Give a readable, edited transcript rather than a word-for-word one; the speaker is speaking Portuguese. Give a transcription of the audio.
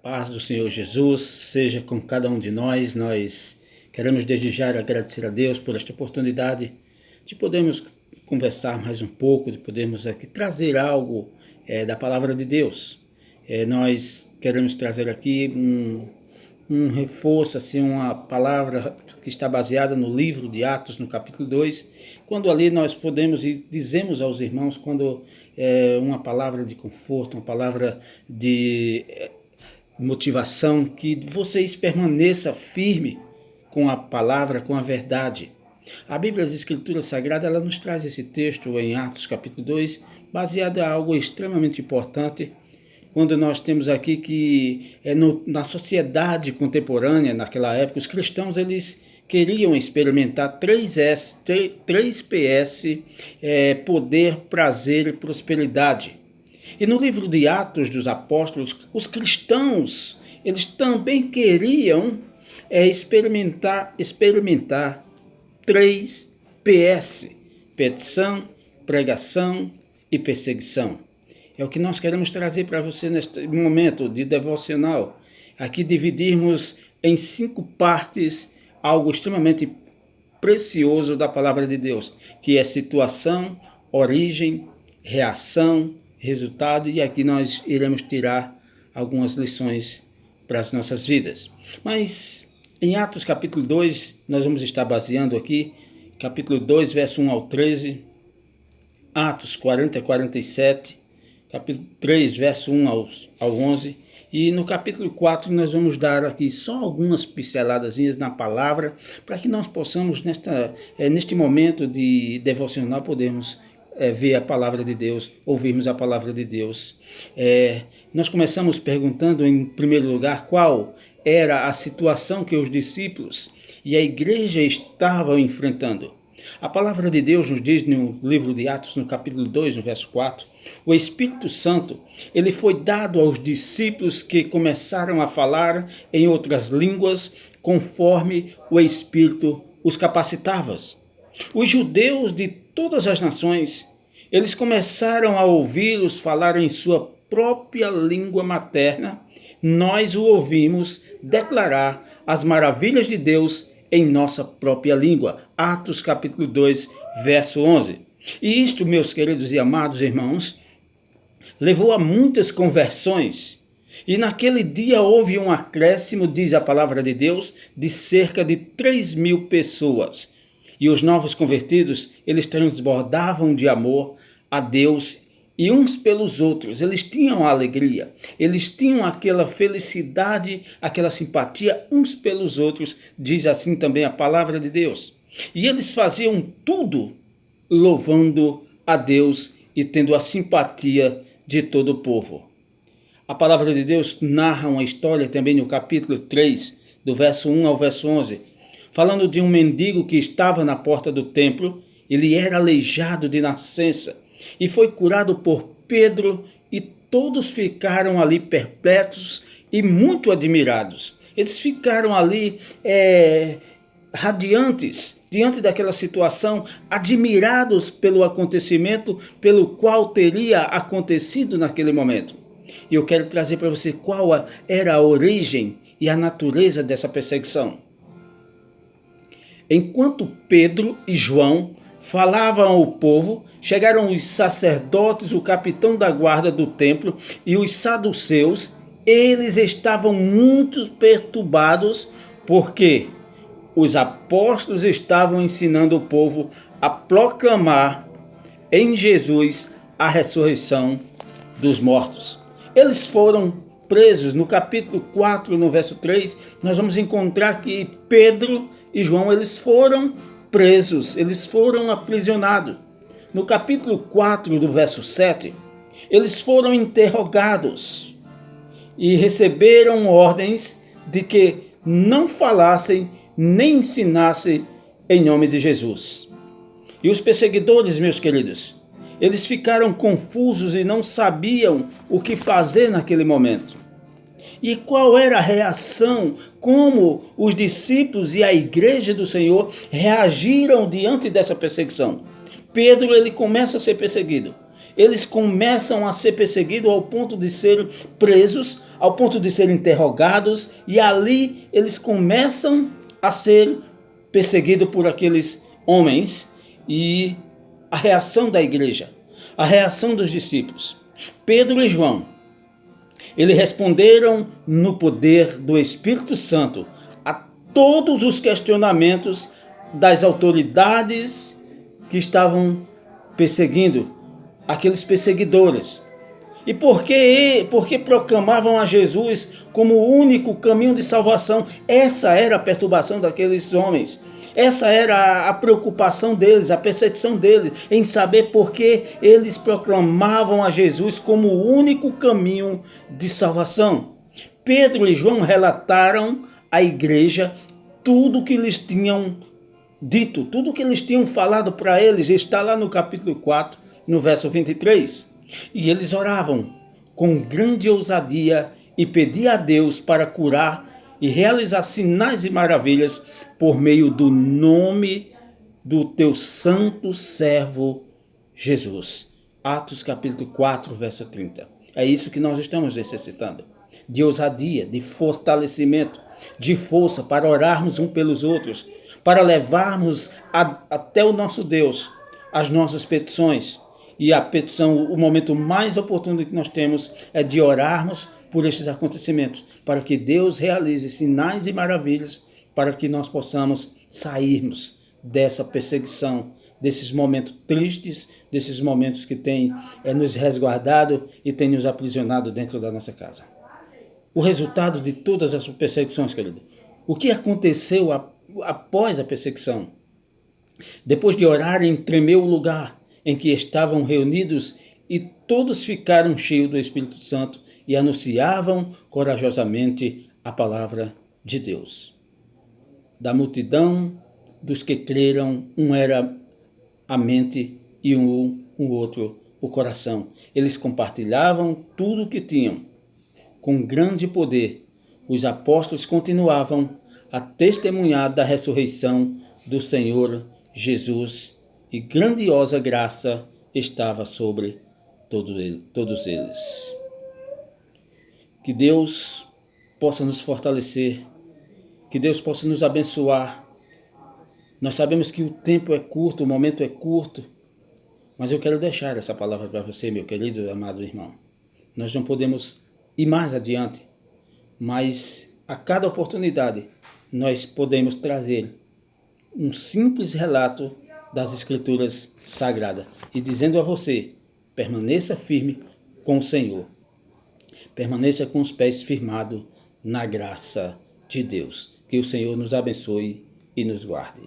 Paz do Senhor Jesus seja com cada um de nós. Nós queremos desde já agradecer a Deus por esta oportunidade de podermos conversar mais um pouco, de podermos aqui trazer algo da palavra de Deus. Nós queremos trazer aqui um reforço, assim, uma palavra que está baseada no livro de Atos, no capítulo 2, quando ali nós podemos e dizemos aos irmãos, quando uma palavra de conforto, uma palavra de motivação, que vocês permaneçam firme com a palavra, com a verdade. A Bíblia, as Escrituras Sagradas, ela nos traz esse texto em Atos capítulo 2, baseado em algo extremamente importante, quando nós temos aqui que na sociedade contemporânea, naquela época, os cristãos eles queriam experimentar 3PS, poder, prazer e prosperidade. E no livro de Atos dos Apóstolos, os cristãos, eles também queriam experimentar 3PS, petição, pregação e perseguição. É o que nós queremos trazer para você neste momento de devocional. Aqui dividirmos em 5 partes algo extremamente precioso da palavra de Deus, que é situação, origem, reação, resultado, e aqui nós iremos tirar algumas lições para as nossas vidas. Mas em Atos capítulo 2, nós vamos estar baseando aqui, capítulo 2, verso 1 ao 13, Atos 40 e 47, capítulo 3, verso 1 ao 11, e no capítulo 4 nós vamos dar aqui só algumas pinceladazinhas na palavra, para que nós possamos, neste momento de devocional, podermos ver a palavra de Deus, ouvirmos a palavra de Deus. Nós começamos perguntando, em primeiro lugar, qual era a situação que os discípulos e a igreja estavam enfrentando. A palavra de Deus nos diz no livro de Atos, no capítulo 2, no verso 4, o Espírito Santo, ele foi dado aos discípulos que começaram a falar em outras línguas, conforme o Espírito os capacitava. Os judeus de todas as nações, eles começaram a ouvi-los falar em sua própria língua materna. Nós o ouvimos declarar as maravilhas de Deus em nossa própria língua. Atos capítulo 2, verso 11. E isto, meus queridos e amados irmãos, levou a muitas conversões. E naquele dia houve um acréscimo, diz a palavra de Deus, de cerca de 3.000 pessoas. E os novos convertidos, eles transbordavam de amor a Deus e uns pelos outros. Eles tinham alegria, eles tinham aquela felicidade, aquela simpatia uns pelos outros, diz assim também a palavra de Deus. E eles faziam tudo louvando a Deus e tendo a simpatia de todo o povo. A palavra de Deus narra uma história também no capítulo 3, do verso 1 ao verso 11, falando de um mendigo que estava na porta do templo. Ele era aleijado de nascença e foi curado por Pedro, e todos ficaram ali perplexos e muito admirados. Eles ficaram ali radiantes diante daquela situação, admirados pelo acontecimento pelo qual teria acontecido naquele momento. E eu quero trazer para você qual era a origem e a natureza dessa perseguição. Enquanto Pedro e João falavam ao povo, chegaram os sacerdotes, o capitão da guarda do templo e os saduceus. Eles estavam muito perturbados porque os apóstolos estavam ensinando o povo a proclamar em Jesus a ressurreição dos mortos. Eles foram presos. No capítulo 4, no verso 3, nós vamos encontrar que Pedro e João, eles foram presos, eles foram aprisionados. No capítulo 4, do verso 7, eles foram interrogados e receberam ordens de que não falassem nem ensinassem em nome de Jesus. E os perseguidores, meus queridos, eles ficaram confusos e não sabiam o que fazer naquele momento. E qual era a reação, como os discípulos e a igreja do Senhor reagiram diante dessa perseguição? Pedro, ele começa a ser perseguido. eles começam a ser perseguidos ao ponto de ser presos, ao ponto de ser interrogados, e ali eles começam a ser perseguidos por aqueles homens. E a reação da igreja, a reação dos discípulos, Pedro e João, eles responderam no poder do Espírito Santo a todos os questionamentos das autoridades que estavam perseguindo aqueles perseguidores. E por que proclamavam a Jesus como o único caminho de salvação? Essa era a perturbação daqueles homens. Essa era a preocupação deles, a percepção deles, em saber por que eles proclamavam a Jesus como o único caminho de salvação. Pedro e João relataram à igreja tudo que eles tinham dito, tudo que eles tinham falado para eles. Está lá no capítulo 4, no verso 23. E eles oravam com grande ousadia e pediam a Deus para curar e realizar sinais e maravilhas por meio do nome do teu santo servo Jesus. Atos capítulo 4, verso 30. É isso que nós estamos necessitando. De ousadia, de fortalecimento, de força para orarmos uns pelos outros, para levarmos até o nosso Deus as nossas petições. E a petição, o momento mais oportuno que nós temos é de orarmos por estes acontecimentos, para que Deus realize sinais e maravilhas, para que nós possamos sairmos dessa perseguição, desses momentos tristes, desses momentos que tem nos resguardado e tem nos aprisionado dentro da nossa casa. O resultado de todas as perseguições, querido, o que aconteceu após a perseguição? Depois de orarem, tremeu o lugar em que estavam reunidos e todos ficaram cheios do Espírito Santo e anunciavam corajosamente a palavra de Deus. Da multidão dos que creram, um era a mente e o outro o coração. Eles compartilhavam tudo o que tinham. Com grande poder, os apóstolos continuavam a testemunhar da ressurreição do Senhor Jesus, e grandiosa graça estava sobre todos eles. Que Deus possa nos fortalecer, que Deus possa nos abençoar. Nós sabemos que o tempo é curto, o momento é curto, mas eu quero deixar essa palavra para você, meu querido e amado irmão. Nós não podemos ir mais adiante, mas a cada oportunidade nós podemos trazer um simples relato das Escrituras Sagradas e dizendo a você: permaneça firme com o Senhor, permaneça com os pés firmados na graça de Deus. Que o Senhor nos abençoe e nos guarde.